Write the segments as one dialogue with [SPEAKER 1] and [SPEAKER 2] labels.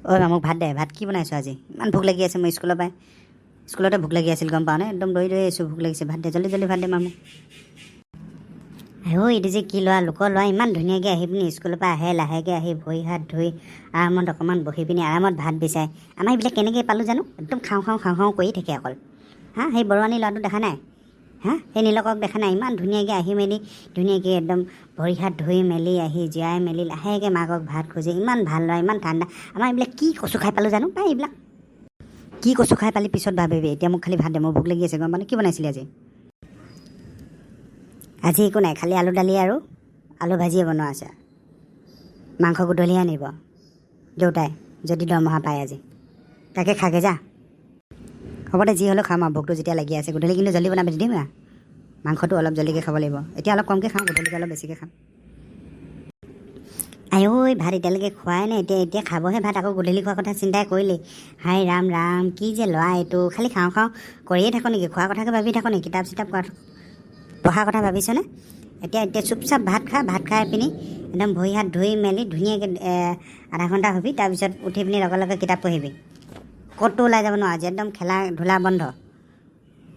[SPEAKER 1] ঐ মা মোক ভাত দে। ভাত কি বনাইছোঁ আজি? ইমান ভোক লাগি আছে মোৰ স্কুলৰ পৰাই। স্কুলতে ভোক লাগি আছিল গম পাওঁ নে? একদম দৌৰি দৌৰি আহিছোঁ, ভোক লাগিছে। ভাত দে, জল্দি জল্দি ভাত দে মা মোক। এইটো যে কি ল'ৰা, লোকৰ ল'ৰা ইমান ধুনীয়াকৈ আহি পিনি স্কুলৰ পৰা আহে, লাহেকৈ আহি ভৰি হাত ধুই আৰামত অকণমান বহি পিনি আৰামত ভাত বিচাৰে। আমাৰ এইবিলাক কেনেকৈ পালোঁ জানো? একদম খাওঁ খাওঁ খাওঁ খাওঁ কৰি থাকে অকল। সেই বৰুৱানী ল'ৰাটো দেখা নাই? সেই নীলকক দেখা নাই? ইমান ধুনীয়াকৈ আহি মেলি ধুনীয়াকৈ একদম ভৰি হাত ধুই মেলি আহি জীয়াই মেলি লাহেকৈ মাকক ভাত খোজে। ইমান ভাল ল'ৰা, ইমান ঠাণ্ডা। আমাৰ এইবিলাক কি কচু খাই পালোঁ জানো? পাই এইবিলাক কি কচু খাই পালি পিছত ভাবিবি। এতিয়া মোক খালি ভাত দে, মোৰ ভোক লাগি আছে গম পাওঁ নে? কি বনাইছিলি আজি? আজি একো নাই, খালি আলু দালি আৰু আলু ভাজিয়ে বনোৱা আছে। মাংস গধূলিহে আনিব দেউতাই, যদি দৰমহা পায় আজি। তাকে খাগে যা। হ'ব দে, যি হ'লেও খাম আৰু ভোকটো যেতিয়া লাগি আছে। গধূলি কিন্তু জল্দি বনাব দি দিম না। মাংসটো অলপ জল্দিকৈ খাব লাগিব। এতিয়া অলপ কমকৈ খাওঁ, গধূলিকৈ অলপ বেছিকৈ খাম। ঐ ভাত এতিয়ালৈকে খোৱাই নাই। এতিয়া খাবহে ভাত। আকৌ গধূলি খোৱাৰ কথা চিন্তাই কৰিলি? হাই ৰাম ৰাম, কি যে ল'ৰা এইটো। খালি খাওঁ খাওঁ কৰিয়ে থাকোঁ নেকি? খোৱাৰ কথাকে ভাবি থাকোঁ নেকি? কিতাপ চিতাপ পঢ়াৰ কথা ভাবিছনে? এতিয়া চুপচাপ ভাত খা। ভাত খাই পিনি একদম ভৰি হাত ধুই মেলি ধুনীয়াকৈ আধা ঘণ্টা হবি। তাৰপিছত উঠি পিনি লগে লগে কিতাপ পঢ়িবি। ক'তো ওলাই যাব নোৱাৰ আজি। একদম খেলা ধূলা বন্ধ,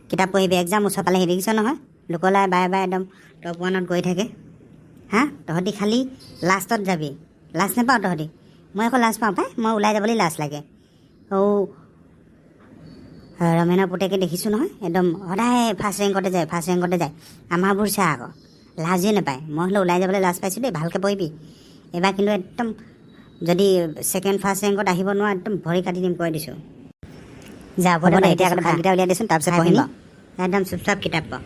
[SPEAKER 1] কিতাপ পঢ়িবি। এক্সাম ওচৰ পালেহি দেখিছ নহয়? লোকলাই বাৰে বাৰে একদম টপ 1ত গৈ থাকে। তহঁতি খালি লাষ্টত যাবি। লাজ নাপাওঁ তহঁতি? মই আকৌ লাজ পাওঁ পাই। মই ওলাই যাবলৈ লাজ লাগে। ৰমেনৰ পুতেকে দেখিছোঁ নহয়, একদম সদায় ফাৰ্ষ্ট ৰেংকতে যায়। আমাৰবোৰ চা আকৌ লাজেই নাপায়। মই হ'লে ওলাই যাবলৈ লাজ পাইছোঁ দেই। ভালকৈ পঢ়িবি এইবাৰ কিন্তু একদম। যদি ছেকেণ্ড ফাৰ্ষ্ট ৰেংকত আহিব নোৱাৰ, একদম ভৰি কাটি দিম কৈ দিছোঁ। যা হ'ব দে, এতিয়া ভাতকেইটা উলিয়াই দেচোন, তাৰপিছত পঢ়িম। একদম চুপচাপ কিতাপ পঢ়।